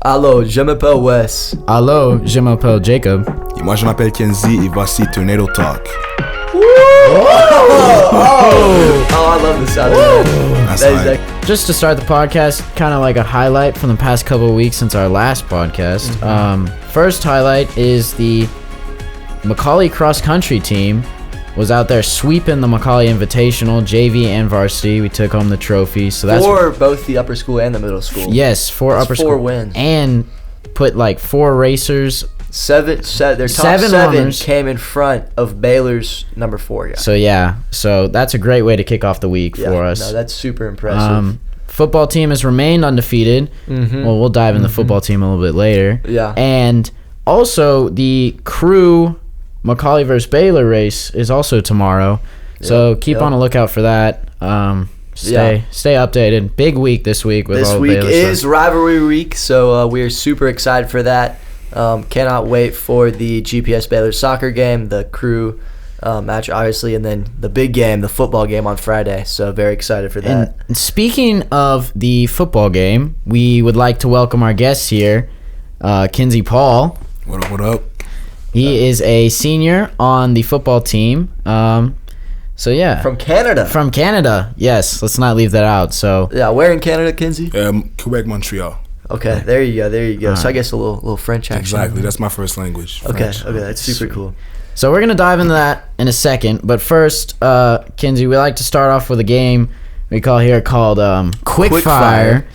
Allô, je m'appelle Wes. Allô, je m'appelle Jacob. Et moi je m'appelle Kenzy et voici Tornado Talk. I love the sound of that. That's right. Just to start the podcast, kind of like a highlight from the past couple of weeks since our last podcast. First highlight is the McCallie cross country team was out there sweeping the McCallie Invitational, JV and varsity. We took home the trophy. So that's for both the upper school and the middle school. Yes, That's upper four school wins. and put like 4 racers. Their top Seven seven runners. came in front of Baylor's number 4 guy. So that's a great way to kick off the week for us. No, that's super impressive. Football team has remained undefeated. Well, we'll dive in the football team a little bit later. Yeah. And also the crew McCallie versus Baylor race is also tomorrow. So keep on a lookout for that. Stay updated. Big week this week with This all week Baylor is stuff. rivalry week, so we are super excited for that. Cannot wait for the GPS Baylor soccer game, the crew match, obviously, and then the big game, the football game on Friday. So very excited for that. And speaking of the football game, we would like to welcome our guest here, Kenzy Paul'. What up, what up? He is a senior on the football team. So yeah. From Canada. From Canada, yes. Let's not leave that out. So Yeah, where in Canada, Kenzy? Quebec, Montreal. Okay, there you go. So I guess a little French accent. Exactly, that's my first language. Okay, French. that's super cool. So we're gonna dive into that in a second. But first, Kenzy, we like to start off with a game we call here called Quick Fire.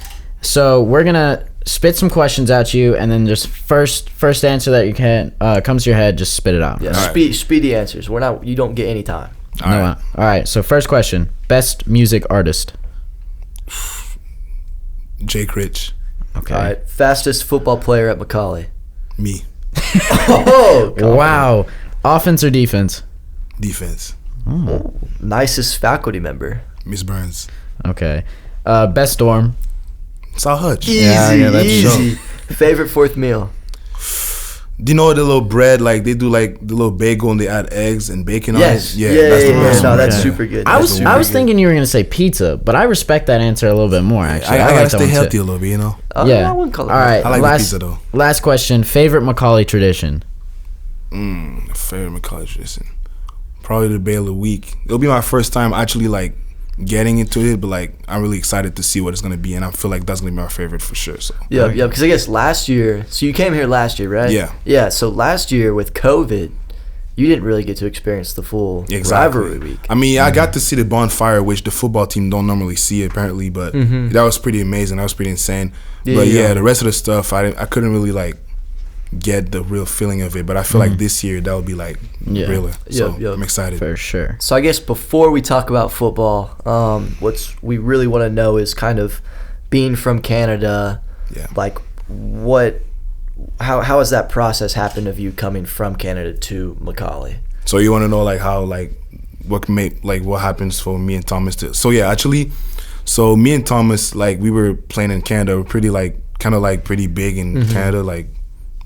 So we're gonna spit some questions at you, and then just first answer that you can comes to your head, just spit it out. Yeah, Alright. speedy answers. You don't get any time. All right. All right. So first question: best music artist. Jake Rich. Okay. All right, fastest football player at McCallie. Me. Oh, Wow. Offense or defense? Defense. nicest faculty member. Miss Burns. Okay. Best dorm. South Hutch. Yeah, that's Easy. Favorite fourth meal. Do you know the little bread, like they do like the little bagel and they add eggs and bacon Yes. on it? That's the best No, one. that's Okay. super good. I That's was super good. thinking you were gonna say pizza, but I respect that answer a little bit more. Actually, I like gotta that stay one, healthy too. a little bit, you know? Yeah. I wouldn't call it All right. I like last, the pizza though. Last question: favorite McCallie tradition. Favorite McCallie tradition. Probably the Baylor week. It'll be my first time actually like getting into it, but like I'm really excited to see what it's gonna be, and I feel like that's gonna be my favorite for sure. So Yeah, because I guess last year, so you came here last year, right? Yeah. Yeah, so last year with COVID, you didn't really get to experience the full rivalry week. I mean, I got to see the bonfire, which the football team don't normally see apparently, but that was pretty amazing. That was pretty insane. But yeah, the rest of the stuff, I couldn't really like get the real feeling of it. But I feel like this year that would be like realer. So I'm excited. For sure. So I guess before we talk about football, what we really want to know is kind of being from Canada, Yeah. like how has that process happened of you coming from Canada to McCallie? So you want to know like how like what happens for me and Thomas to? So yeah, actually, so me and Thomas, like we were playing in Canada. We're pretty like kind of like pretty big in Canada, like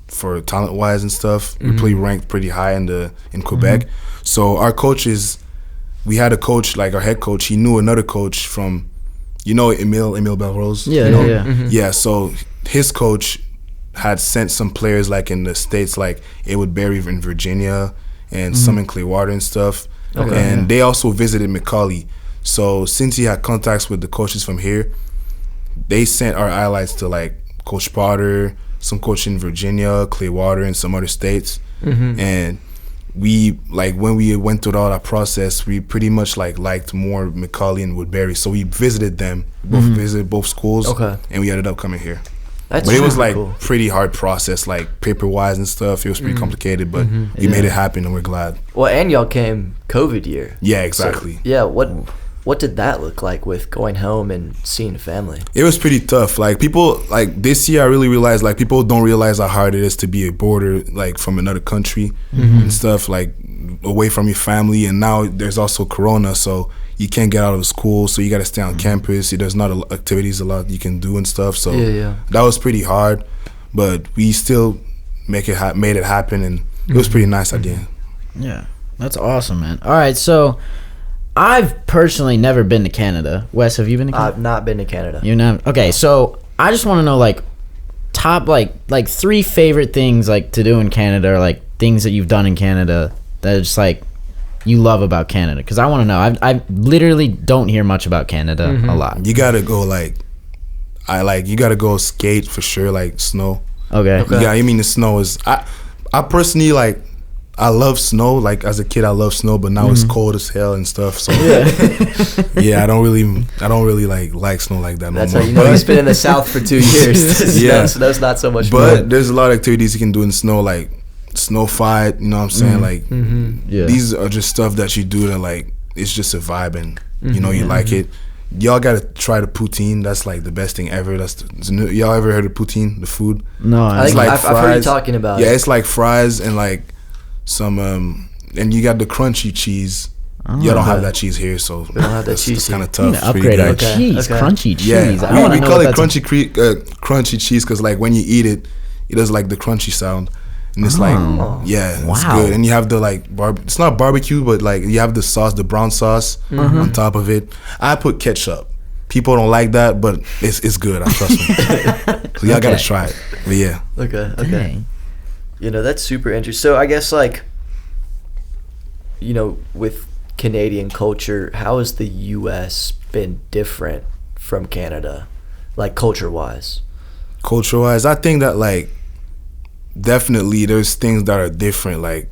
for talent wise and stuff. We pretty ranked pretty high in Quebec. So our coaches, we had a coach, like our head coach. He knew another coach from, Emile Belrose. Yeah. So his coach had sent some players like in the States, like Edward Berry in Virginia and some in Clearwater and stuff. And they also visited McCallie. So since he had contacts with the coaches from here, they sent our highlights to like Coach Potter, some coach in Virginia, Clearwater, and some other states. And we like when we went through all that process, we pretty much like liked more McCallie and Woodbury. So we visited them, visited both schools, and we ended up coming here. But it was like cool. pretty hard process, like paper wise and stuff. It was pretty complicated, but we made it happen, and we're glad. Well, and y'all came COVID year. Yeah, exactly. So, yeah, what did that look like with going home and seeing family? It was pretty tough. Like people, like this year, I really realized like people don't realize how hard it is to be a border, like from another country and stuff, like away from your family. And now there's also Corona, so you can't get out of school, so you got to stay on campus. There's not activities a lot you can do and stuff. So that was pretty hard, but we still made it happen, and it was pretty nice at the end. Yeah, that's awesome, man. All right, so I've personally never been to Canada. Wes, have you been to Canada? I've not been to Canada. You know? Okay, so I just want to know, like, top like 3 favorite things like to do in Canada, or like things that you've done in Canada that are just like you love about Canada? Because I want to know. I literally don't hear much about Canada a lot. You gotta go you gotta go skate for sure, like snow. Okay. Yeah, I mean the snow is. I personally like. I love snow. Like as a kid, I love snow, but now it's cold as hell and stuff. So yeah, I don't really like snow like that. That's no how more. you know he's been in the South for 2 years. Yeah. Snow's not so much. But fun. there's a lot of activities you can do in snow, like snow fight. You know what I'm saying? Like these are just stuff that you do that like it's just a vibe, and you know you like it. Y'all gotta try the poutine. That's like the best thing ever. Y'all ever heard of poutine? The food? No, I think like I've heard you talking about. Yeah, it's like fries and like some and you got the crunchy cheese. Y'all don't have that cheese here, so we don't have that cheese. It's kind of we tough. need to It's pretty upgrade our good. cheese, crunchy cheese. Yeah, we call it crunchy cheese because like when you eat it, it does like the crunchy sound, and it's like it's good. And you have the like it's not barbecue, but like you have the sauce, the brown sauce on top of it. I put ketchup. People don't like that, but it's good. I trust me. So y'all gotta try it. But yeah. Okay. Dang. You know, that's super interesting. So I guess like, you know, with Canadian culture, how has the U.S. been different from Canada, like culture-wise? Culture-wise, I think that like definitely there's things that are different. Like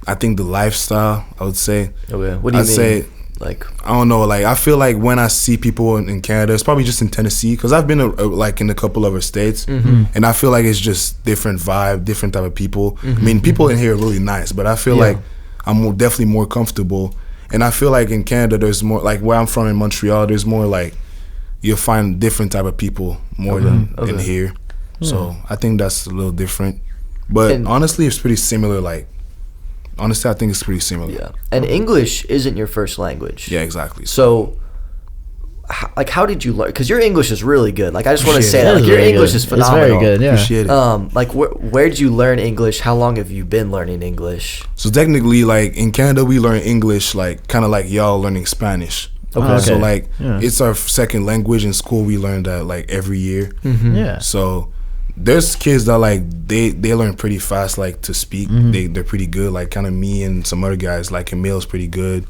I think the lifestyle, I would say. Okay. What do you mean? Say, like, I don't know. Like I feel like when I see people in Canada, it's probably just in Tennessee because I've been like in a couple other states, and I feel like it's just different vibe, different type of people. I mean, people in here are really nice, but I feel like I'm definitely more comfortable. And I feel like in Canada, there's more like where I'm from in Montreal. There's more like you'll find different type of people more than in here. So I think that's a little different. But honestly, it's pretty similar. Like honestly, I think it's pretty similar. Yeah. And English isn't your first language. Yeah, exactly. So, how did you learn? Because your English is really good. Like, I just want to say That that. Like, is your really English good. is phenomenal. It's very good, yeah. Appreciate it. Like, where did you learn English? How long have you been learning English? So technically, like in Canada, we learn English like kind of like y'all learning Spanish. Okay. So like it's our second language in school. We learn that like every year. Yeah. So there's kids that like they learn pretty fast like to speak. They're pretty good. Like kind of me and some other guys. Like Emil's pretty good,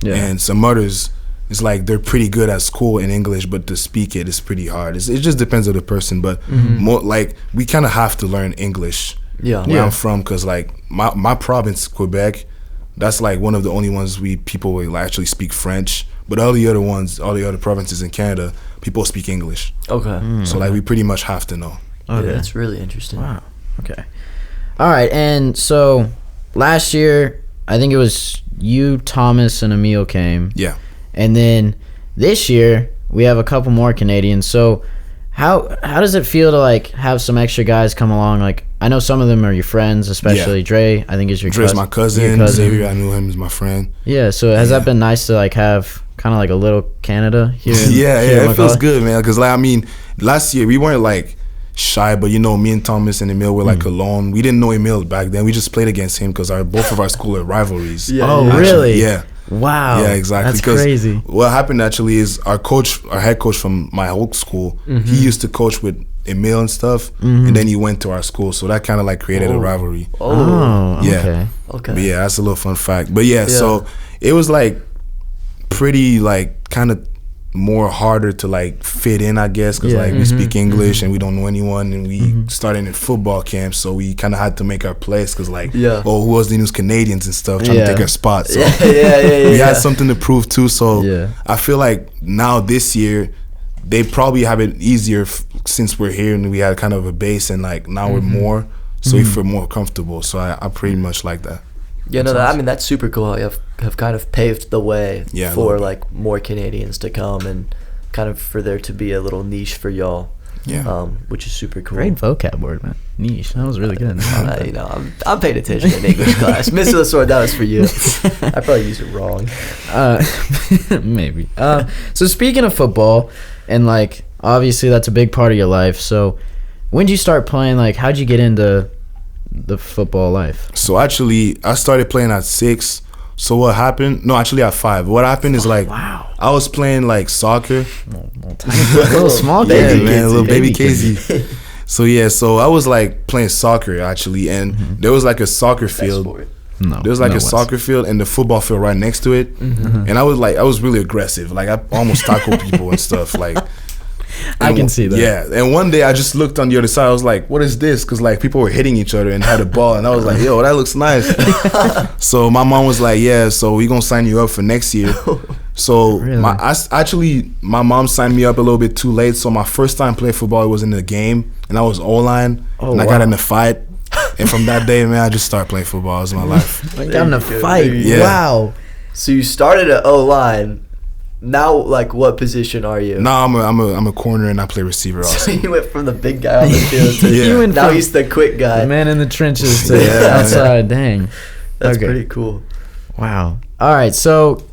and some others. It's like they're pretty good at school in English, but to speak it is pretty hard. It just depends on the person. But more like we kind of have to learn English. Where I'm from, because like my province, Quebec, that's like one of the only ones people will actually speak French. But all the other provinces in Canada, people speak English. Okay. So like we pretty much have to know. Okay. Yeah, that's really interesting. Wow. Okay. All right. And so last year, I think it was you, Thomas, and Emil came. Yeah. And then this year, we have a couple more Canadians. So how does it feel to like have some extra guys come along? Like I know some of them are your friends, especially Dre. I think is your Dre's cousin. my cousin. Xavier, I knew him as my friend. Yeah. So has that been nice to like have kind of like a little Canada here? Yeah, here in it feels McCallie? good, man. Because like I mean, last year we weren't like shy, but you know, me and Thomas and Emil were like alone. We didn't know Emil back then. We just played against him because both of our school are rivalries. Oh, Actually, really? Yeah. Wow. Yeah, exactly. That's 'Cause crazy. What happened actually is our head coach from my old school, he used to coach with Emil and stuff, and then he went to our school, so that kind of like created a rivalry. Oh, Yeah. okay. Okay. But yeah, that's a little fun fact. But yeah, so it was like pretty like kind of more harder to like fit in, I guess, because like we speak English and we don't know anyone, and we started in football camp, so we kind of had to make our place because like who was the new Canadians and stuff trying to take our spot. So we had something to prove too. So I feel like now this year they probably have it easier since we're here and we had kind of a base, and like now we're more, so we feel more comfortable. So I pretty much like that. Yeah, no, I mean, that's super cool how you have kind of paved the way for like more Canadians to come and kind of for there to be a little niche for y'all. Yeah. Which is super cool. Great vocab word, man. Niche. That was really good. You know, I'm paying attention in English class. Mr. LaSword, that was for you. I probably used it wrong. Maybe. So speaking of football, and like obviously that's a big part of your life. So when did you start playing? Like, how'd you get into the football life? So actually, I started playing at 6. So what happened? No, actually at 5. What happened is like I was playing like soccer. Little small Yeah, baby, man, little baby Kenzy. So I was like playing soccer actually, and there was like a soccer field. No, there was like no a soccer field and the football field right next to it, and I was really aggressive. Like I almost tackled people and stuff. Like I can see that. Yeah, and one day I just looked on the other side. I was like, "What is this?" Because like people were hitting each other and had a ball, and I was like, "Yo, that looks nice." So my mom was like, "Yeah, so we gonna sign you up for next year." So Really? my mom signed me up a little bit too late. So my first time playing football, it was in the game, and I was O-line, and I got in a fight. And from that day, man, I just started playing football. It was my life. I got in a fight. Yeah. Wow. So you started at O-line. Now, like, what position are you? No, I'm a corner and I play receiver also. So you went from the big guy on the field to Yeah. now he's the quick guy. The man in the trenches to Yeah. outside. Dang. That's Okay. pretty cool. Wow. All right. So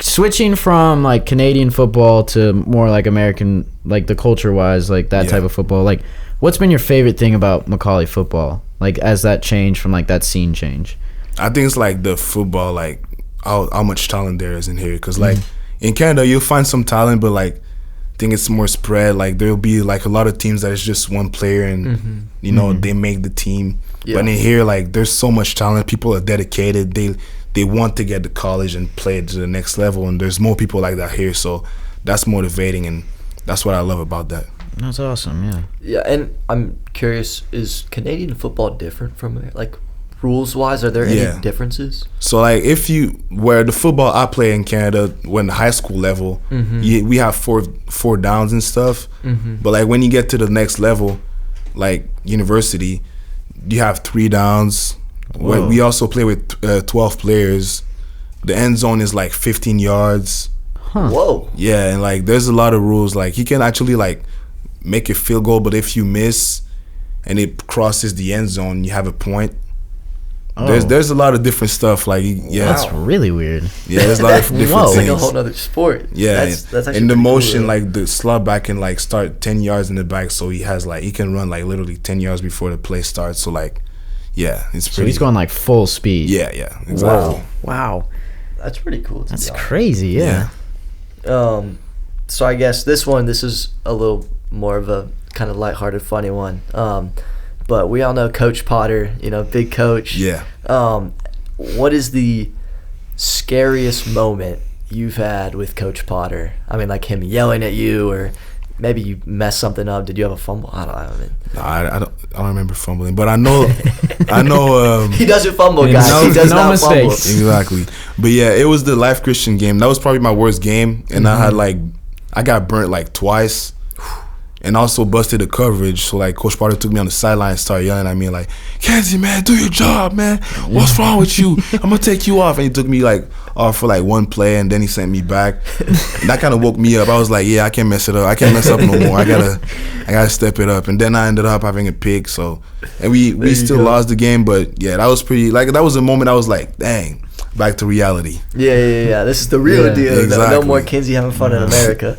switching from like Canadian football to more like American, like the culture wise, like that type of football, like what's been your favorite thing about McCallie football? Like as that change from like that scene change? I think it's like the football, like how much talent there is in here. Because like in Canada, you'll find some talent, but like I think it's more spread. Like there'll be like a lot of teams that it's just one player and you know they make the team. Yeah. But in here, like there's so much talent. People are dedicated. They want to get to college and play it to the next level. And there's more people like that here. So that's motivating, and that's what I love about that. That's awesome. Yeah. Yeah, and I'm curious, is Canadian football different from, like, rules-wise? Are there any differences? So like where the football I play in Canada, when the high school level, we have four downs and stuff. But like when you get to the next level, like university, you have 3 downs. We also play with 12 players. The end zone is like 15 yards. Whoa. Yeah, and like there's a lot of rules. Like you can actually like make a field goal, but if you miss and it crosses the end zone, you have a point. There's a lot of different stuff. Like That's really weird. Yeah, there's a lot of different Whoa. things. It's like a whole other sport. Yeah, that's actually in the pretty motion, cool, like the slot back can like start 10 yards in the back, so he can run like literally 10 yards before the play starts. So like, yeah, it's pretty. So he's going like full speed. Yeah, exactly. Wow. That's pretty cool. That's crazy. Yeah. So I guess this is a little more of a kind of lighthearted, funny one. But we all know Coach Potter, big coach. Yeah. What is the scariest moment you've had with Coach Potter? I mean, like him yelling at you, or maybe you messed something up. Did you have a fumble? I don't know. I don't remember fumbling, but I know. He doesn't fumble, guys. No- he does no not mistakes. fumble. Exactly. But yeah, it was the Life Christian game. That was probably my worst game, and I got burnt like twice. And also busted the coverage. So like Coach Potter took me on the sideline and started yelling at me like, "Kenzy, man, do your job, man. What's wrong with you? I'm gonna take you off." And he took me like off for like one play, and then he sent me back. And that kind of woke me up. I was like, yeah, I can't mess it up. I can't mess up no more. I gotta step it up. And then I ended up having a pick. So and we still lost the game, but yeah, that was pretty. Like that was a moment I was like, dang, back to reality. Yeah. This is the real deal. Exactly. No more Kenzy having fun in America.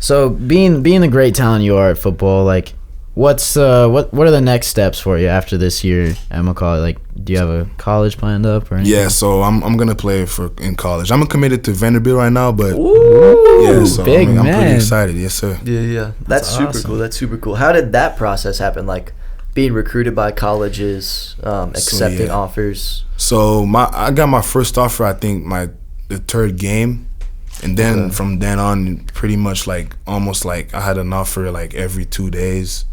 So being the great talent you are at football, like what are the next steps for you after this year at McCallie? Like, do you have a college planned up or anything? Yeah, so I'm gonna play in college. I'm committed to Vanderbilt right now, but so big I'm man. pretty excited. Yes, sir. Yeah. That's super awesome. cool. That's super cool. How did that process happen? Like being recruited by colleges, accepting offers. So I got my first offer. I think the third game. And then from then on, pretty much like almost like I had an offer like every 2 days.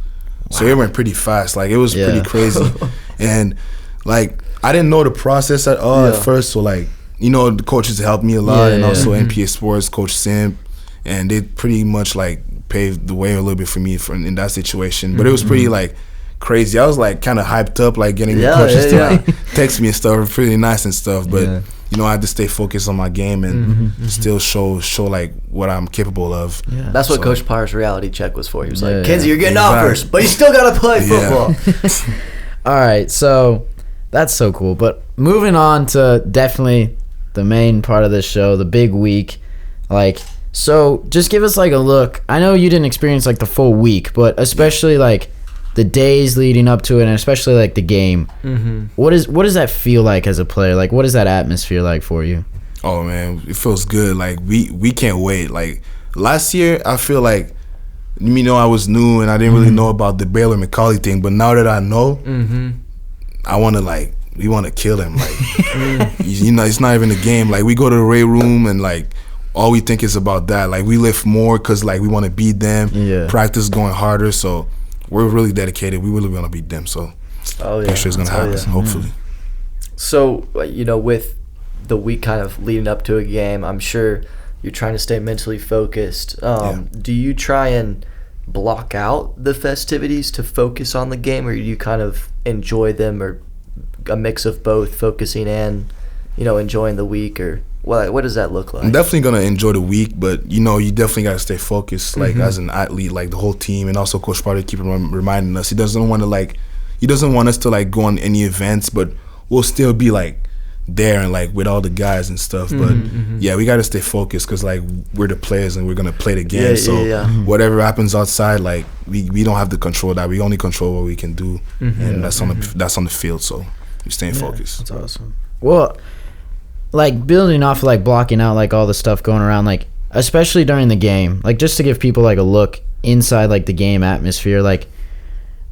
So it went pretty fast. Like it was pretty crazy. And like I didn't know the process at all at first. So like, the coaches helped me a lot, and also NPA Sports, Coach Simp, and they pretty much like paved the way a little bit for me in that situation. But it was pretty like crazy. I was like kind of hyped up, like getting the coaches to like text me and stuff. Pretty nice and stuff. But I had to stay focused on my game and still show like what I'm capable of. Yeah. That's what Coach Potter's reality check was for. He was like, Kenzy, you're getting offers, but you still gotta play football. All right, so that's so cool. But moving on to definitely the main part of this show, the big week. Like, so just give us like a look. I know you didn't experience like the full week, but especially like the days leading up to it, and especially like the game. What does that feel like as a player? Like, what is that atmosphere like for you? Oh man, it feels good. Like we can't wait. Like last year, I feel like you know, I was new and I didn't really know about the Baylor-McCallie thing. But now that I know, I want to we want to kill him. Like, you know, it's not even a game. Like, we go to the weight room and like all we think is about that. Like, we lift more because like we want to beat them. Yeah. Practice going harder. So we're really dedicated. We really want to beat them. So I'm sure it's gonna happen. Hopefully. So, you know, with the week kind of leading up to a game, I'm sure you're trying to stay mentally focused. Do you try and block out the festivities to focus on the game, or do you kind of enjoy them, or a mix of both, focusing and, you know, enjoying the week? Or what does that look like? I'm definitely going to enjoy the week, but, you know, you definitely got to stay focused, like, as an athlete, like, the whole team. And also Coach Party keep reminding us. He doesn't want us to, like, go on any events, but we'll still be, like, there and like with all the guys and stuff, but yeah, we got to stay focused because like we're the players and we're gonna play the game. Whatever happens outside, like we don't have to control that. We only control what we can do, and that's on the field. So we're staying focused. That's awesome. Well, like building off of like blocking out like all the stuff going around, like especially during the game, like just to give people like a look inside like the game atmosphere, like.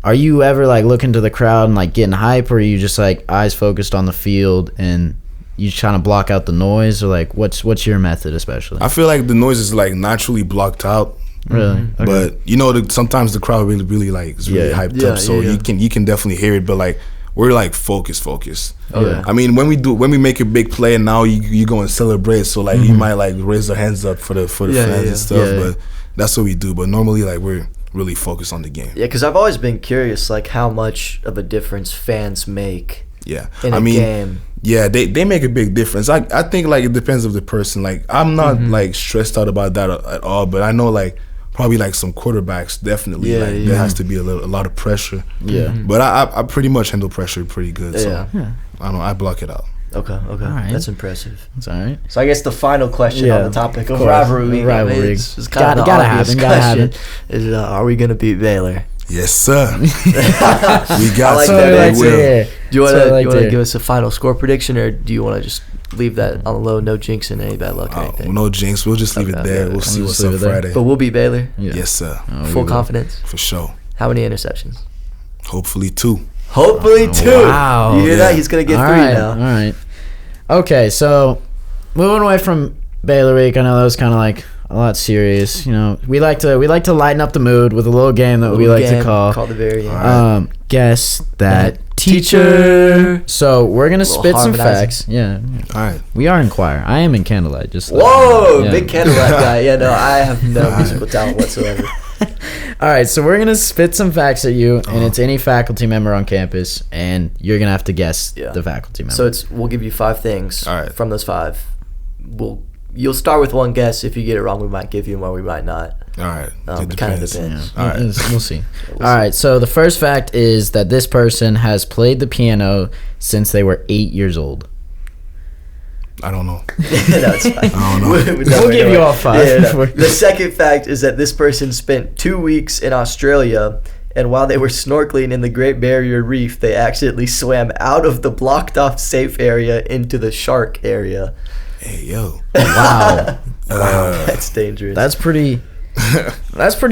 Are you ever like looking to the crowd and like getting hype, or are you just like eyes focused on the field and you trying to block out the noise, or like what's your method especially? I feel like the noise is like naturally blocked out. Really? Okay. But you know, sometimes the crowd really like is really hyped up, so you can definitely hear it. But like we're like focused. Oh, yeah. I mean, when we make a big play and now you go and celebrate, so like you might like raise your hands up for the fans and stuff. But that's what we do. But normally like we're really focus on the game. Yeah, because I've always been curious, like how much of a difference fans make. Yeah, in a game. Yeah, they make a big difference. I think like it depends of the person. Like I'm not like stressed out about that at all, but I know like probably like some quarterbacks definitely there has to be a lot of pressure. Yeah, but I pretty much handle pressure pretty good. So I block it out. Okay. All right. That's impressive. That's all right. So I guess the final question on the topic of rivalry is kind of gotta happen. Is are we gonna beat Baylor? Yes, sir. We got like to. that. We will. Do you want to give us a final score prediction, or do you want to just leave that on the low, no jinxing, any bad luck or anything? No jinx. We'll just leave it there. We'll see what's up Friday. But we'll beat Baylor. Yeah. Yes, sir. Full confidence. For sure. How many interceptions? Hopefully 2. Hopefully 2. Wow. You hear that? He's gonna get 3 now. All right. Okay, so moving away from Baylor week, I know that was kind of like a lot serious. You know, we like to lighten up the mood with a little game that we like to call the very end. Guess that teacher. So we're gonna spit some facts. Yeah. All right. We are in choir. I am in candlelight. Just big candlelight guy. Yeah, no, I have no musical talent whatsoever. All right, so we're gonna spit some facts at you, and it's any faculty member on campus, and you're gonna have to guess the faculty member. So we'll give you 5 things. All right. From those 5, you'll start with one guess. If you get it wrong, we might give you one. We might not. All right. It kind of depends. Yeah. All right, we'll see. All right, so the first fact is that this person has played the piano since they were 8 years old. I don't know. No, it's fine. I don't know. We'll give you all 5. Yeah, no. The second fact is that this person spent 2 weeks in Australia, and while they were snorkeling in the Great Barrier Reef, they accidentally swam out of the blocked-off safe area into the shark area. Hey, yo. Wow. That's dangerous. That's pretty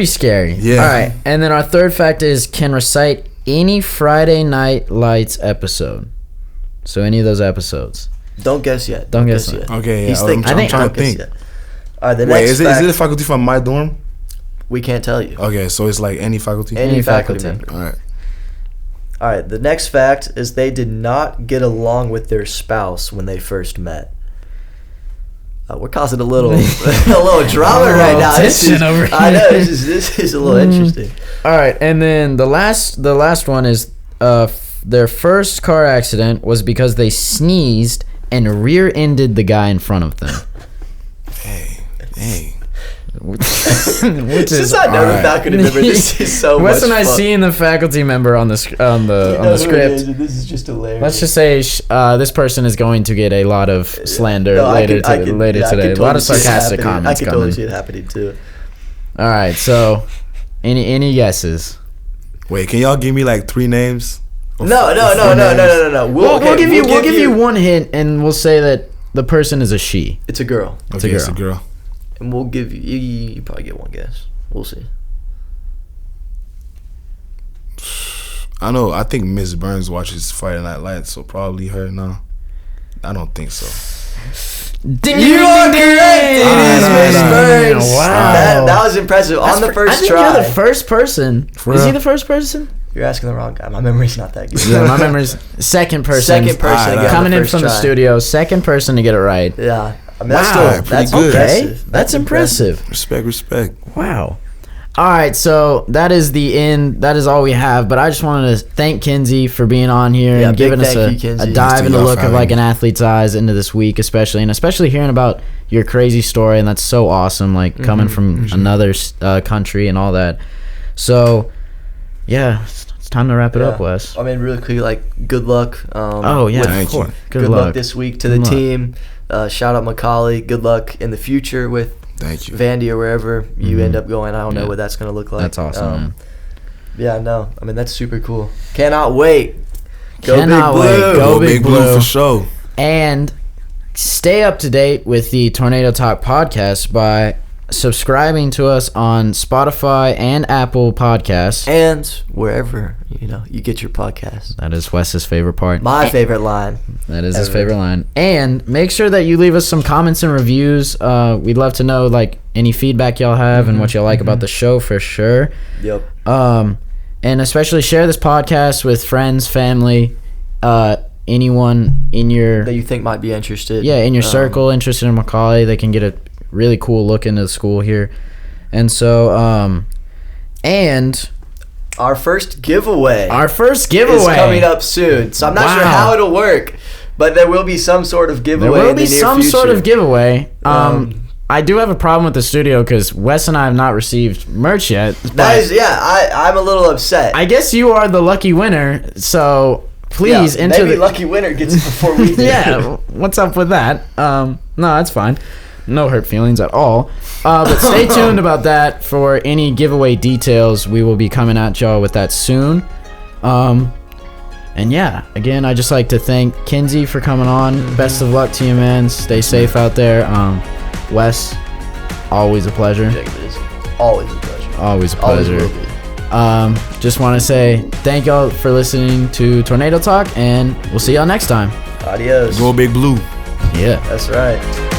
scary. Yeah. All right, and then our third fact is can recite any Friday Night Lights episode. So any of those episodes. Don't guess yet. Don't guess yet. Okay, He's yeah. thinking. I'm trying to think. All right, the Wait, next is it a faculty from my dorm? We can't tell you. Okay, so it's like any faculty? Any faculty member. All right. All right, the next fact is they did not get along with their spouse when they first met. We're causing a little drama right now. I know this is a little interesting. All right, and then the last one is their first car accident was because they sneezed and rear-ended the guy in front of them. Hey. Which is I know the faculty member. This is so much fun. I seen the faculty member on the script. This is just hilarious. Let's just say this person is going to get a lot of slander later today. A lot of sarcastic comments I can coming. totally see it happening too. All right, so any guesses? Wait, can y'all give me like 3 names? No. We'll give you one hint, and we'll say that the person is a she. It's a girl. It's a girl. And we'll give you probably get one guess. We'll see. I know. I think Miss Burns watches Friday Night Lights, so probably her. No, I don't think so. You are correct. It is Miss Burns. Wow. That was impressive. On the first I think try. you're the first person. Is he the first person? You're asking the wrong guy. My memory's not that good. Yeah, my memory's second person. Second person to get coming the in first from the try. studio. Second person to get it right. Yeah. I mean, Wow, that's pretty good. Okay, impressive. that's impressive. Respect. Wow. All right, so that is the end. That is all we have. But I just wanted to thank Kenzy for being on here Yeah, and big giving us thank you, Kenzy. a dive and a Thanks to look y'all of for like an having athlete's eyes into this week, especially hearing about your crazy story, and that's so awesome. Like coming from another country and all that. So, yeah, it's time to wrap it up, Wes. I mean, really quickly, like, good luck. Oh yeah, Thank you. Good luck this week to the Good luck. team. Shout out McCallie. Good luck in the future with Thank you. Vandy or wherever you end up going. I don't know what that's going to look like. That's awesome, man. Yeah, no. I mean, that's super cool. Cannot wait. Go Cannot Big Blue. wait. Go Big Blue. for sure. And stay up to date with the Tornado Talk podcast by subscribing to us on Spotify and Apple Podcasts. And wherever, you get your podcast. That is Wes's favorite part. My favorite line. That is his ever. favorite line. And make sure that you leave us some comments and reviews. We'd love to know like any feedback y'all have and what y'all like about the show for sure. Yep. And especially share this podcast with friends, family, anyone in your That you think might be interested. in your circle interested in McCallie. They can get a really cool look into the school here. And so and Our first giveaway. is is coming up soon. So I'm not sure Wow. how it'll work, but there will be some sort of giveaway. There will in the be near some sort future. of giveaway. I do have a problem with the studio because Wes and I have not received merch yet. That but is, I'm a little upset. I guess you are the lucky winner. So please enter maybe the lucky winner gets it before we do. yeah. What's up with that? No, that's fine. No hurt feelings at all. But stay tuned about that for any giveaway details. We will be coming at y'all with that soon. And yeah, again, I just like to thank Kenzy for coming on. Best of luck to you, man. Stay safe out there. Wes, always a pleasure. It is always a pleasure. Always a Always pleasure. will be. Just want to say thank y'all for listening to Tornado Talk, and we'll see y'all next time. Adios. Go Big Blue. Yeah. That's right.